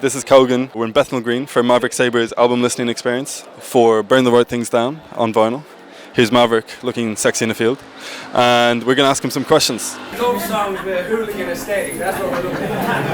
This is Kogan. We're in Bethnal Green for Maverick Sabre's album listening experience for Burn the Right Things Down on vinyl. Here's Maverick looking sexy in the field, and we're going to ask him some questions. Love songs with hooligan aesthetic, that's what we're looking at.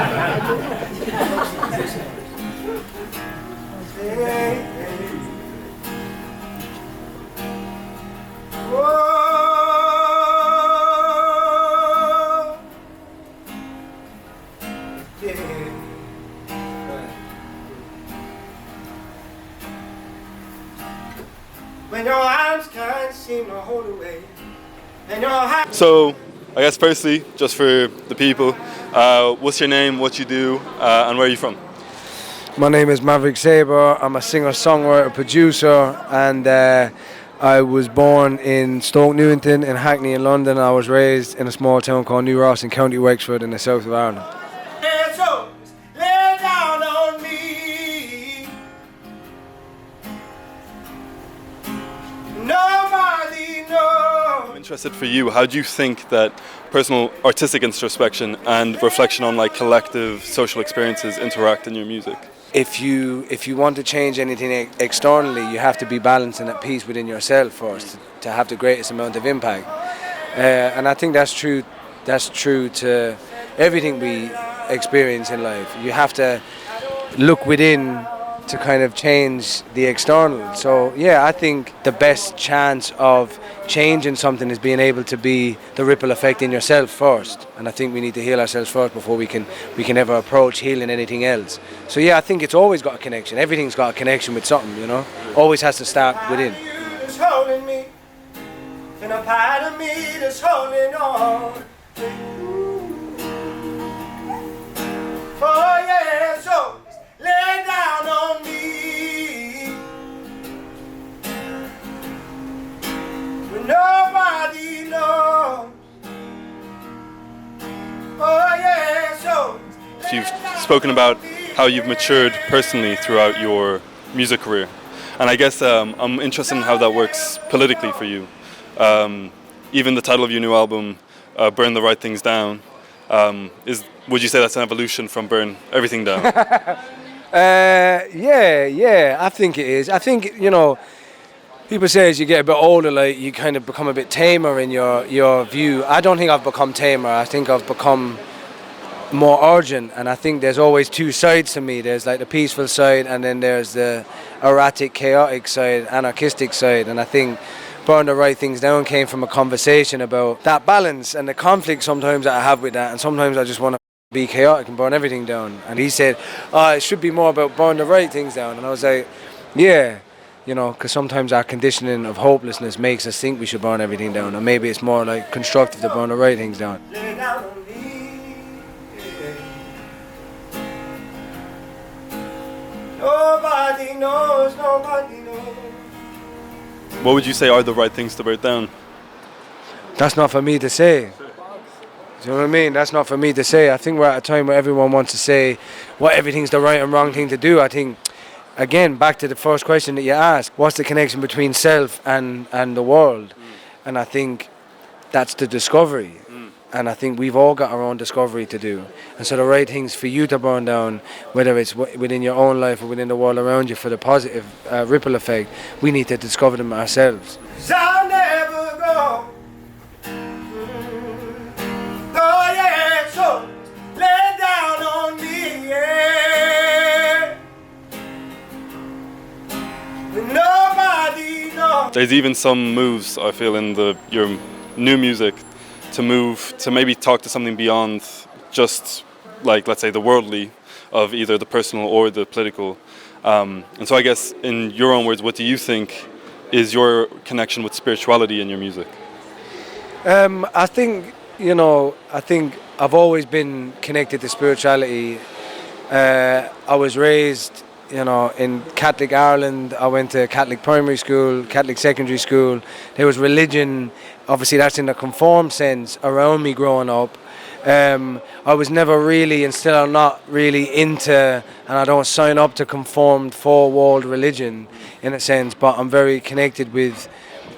When your arms can't seem to hold away, and your So, I guess firstly, just for the people, what's your name, what you do, and where are you from? My name is Maverick Sabre. I'm a singer-songwriter, producer, and I was born in Stoke Newington in Hackney in London. I was raised in a small town called New Ross in County Wexford in the south of Ireland. I'm interested for you, how do you think that personal artistic introspection and reflection on like collective social experiences interact in your music? If you want to change anything externally, you have to be balanced and at peace within yourself first to have the greatest amount of impact. And I think that's true to everything we experience in life. You have to look within to kind of change the external. So yeah, I think the best chance of changing something is being able to be the ripple effect in yourself first. And I think we need to heal ourselves first before we can ever approach healing anything else. So yeah, I think it's always got a connection. Everything's got a connection with something, you know. Always has to start within. And a part of me that's holding on. Oh yeah, so lay down on me when nobody knows. Oh yeah, so You've spoken about how you've matured personally throughout your music career, and I guess I'm interested in how that works politically for you. Even the title of your new album, Burn the Right Things Down, would you say that's an evolution from Burn Everything Down? Yeah, I think it is. I think, you know, people say as you get a bit older, like, you kind of become a bit tamer in your view. I don't think I've become tamer. I think I've become more urgent, and I think there's always two sides to me. There's like the peaceful side, and then there's the erratic, chaotic side, anarchistic side, and I think Burn the Right Things Down came from a conversation about that balance and the conflict sometimes that I have with that, and sometimes I just want to be chaotic and burn everything down. And he said, it should be more about burn the right things down. And I was like, yeah, you know, because sometimes our conditioning of hopelessness makes us think we should burn everything down, and maybe it's more like constructive to burn the right things down. Nobody knows, nobody knows. What would you say are the right things to burn down? That's not for me to say. Do you know what I mean? That's not for me to say. I think we're at a time where everyone wants to say what everything's the right and wrong thing to do. I think, again, back to the first question that you asked, what's the connection between self and the world? And I think that's the discovery. And I think we've all got our own discovery to do. And so the right things for you to burn down, whether it's within your own life or within the world around you for the positive ripple effect, we need to discover them ourselves. I'll never go. Oh yeah, so lay down on me, yeah. Nobody knows. There's even some moves, I feel, in your new music to maybe talk to something beyond just, like, let's say, the worldly of either the personal or the political. And so I guess, in your own words, what do you think is your connection with spirituality in your music? I think, you know, I've always been connected to spirituality. I was raised, you know, in Catholic Ireland. I went to Catholic primary school, Catholic secondary school. There was religion, obviously that's in the conformed sense, around me growing up. I was never really, and still I'm not really into, and I don't sign up to conformed four-walled religion in a sense, but I'm very connected with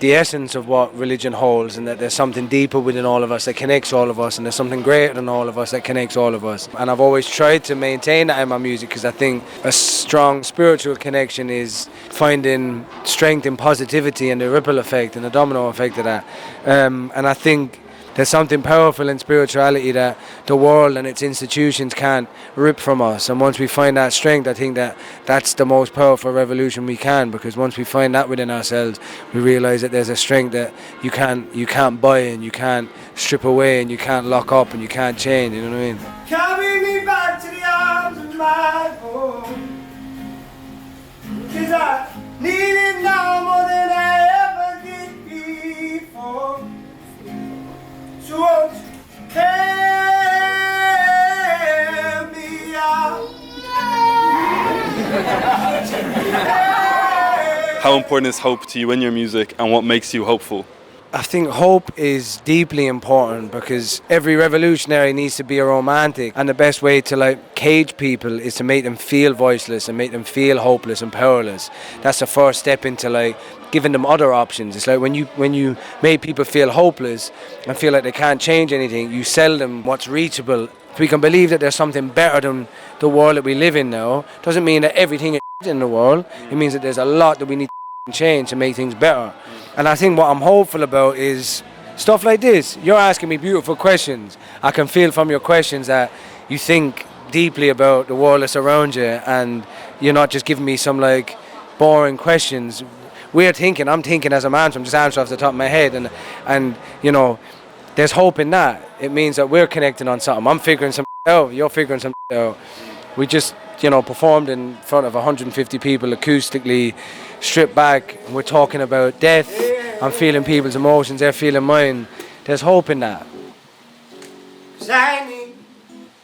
the essence of what religion holds, and that there's something deeper within all of us that connects all of us, and there's something greater than all of us that connects all of us. And I've always tried to maintain that in my music, because I think a strong spiritual connection is finding strength in positivity and the ripple effect and the domino effect of that. And I think there's something powerful in spirituality that the world and its institutions can't rip from us. And once we find that strength, I think that that's the most powerful revolution we can, because once we find that within ourselves, we realise that there's a strength that you can't buy and you can't strip away and you can't lock up and you can't change, you know what I mean? Carry me back to the arms of my home, 'cause I need it now more than I ever did before. So won't you help me out? How important is hope to you in your music, and what makes you hopeful? I think hope is deeply important, because every revolutionary needs to be a romantic, and the best way to cage people is to make them feel voiceless and make them feel hopeless and powerless. That's the first step into giving them other options. It's like when you make people feel hopeless and feel like they can't change anything, you sell them what's reachable. If we can believe that there's something better than the world that we live in now, doesn't mean that everything is in the world. It means that there's a lot that we need to change to make things better. And I think what I'm hopeful about is stuff like this. You're asking me beautiful questions. I can feel from your questions that you think deeply about the world that's around you, and you're not just giving me some boring questions. I'm thinking as a man, so I'm just answering off the top of my head, and there's hope in that. It means that we're connecting on something. I'm figuring something out, you're figuring something out. We just performed in front of 150 people acoustically, stripped back, and we're talking about death. I'm feeling people's emotions, they're feeling mine. There's hope in that. 'Cause I need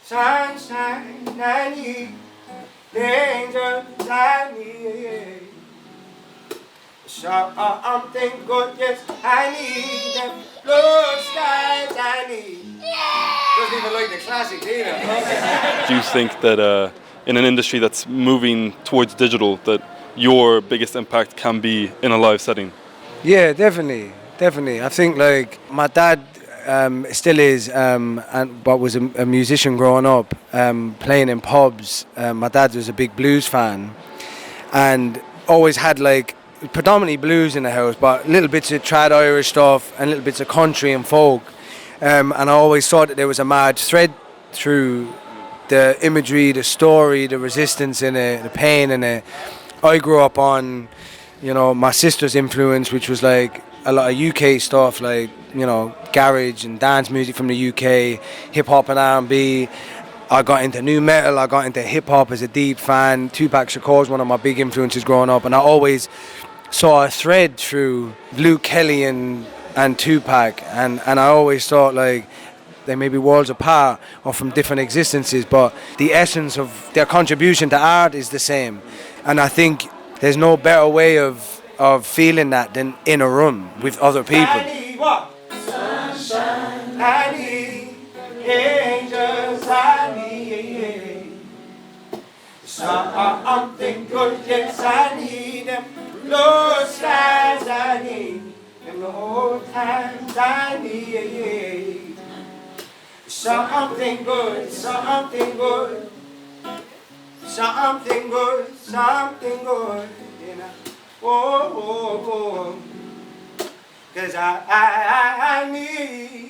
sunshine, I need the angels, I need something good, yes, I need them blue skies, I need. Doesn't even like the classics either. Do you think that in an industry that's moving towards digital, that your biggest impact can be in a live setting? Yeah, definitely. I think my dad still is, but was a musician growing up, playing in pubs. My dad was a big blues fan, and always had predominantly blues in the house, but little bits of trad Irish stuff and little bits of country and folk. And I always thought that there was a mad thread through the imagery, the story, the resistance in it, the pain in it. I grew up on, my sister's influence, which was a lot of UK stuff, garage and dance music from the UK, hip hop and R&B. I got into new metal, I got into hip hop as a deep fan. Tupac Shakur was one of my big influences growing up, and I always saw a thread through Luke Kelly and Tupac, and I always thought they may be worlds apart or from different existences, but the essence of their contribution to art is the same. And I think there's no better way of feeling that than in a room with other people. I need what? Sunshine, I need angels, I need something good, yes, I need them blue skies, I need them the whole times, I need something good, something good, something good, something good, oh, 'cause I need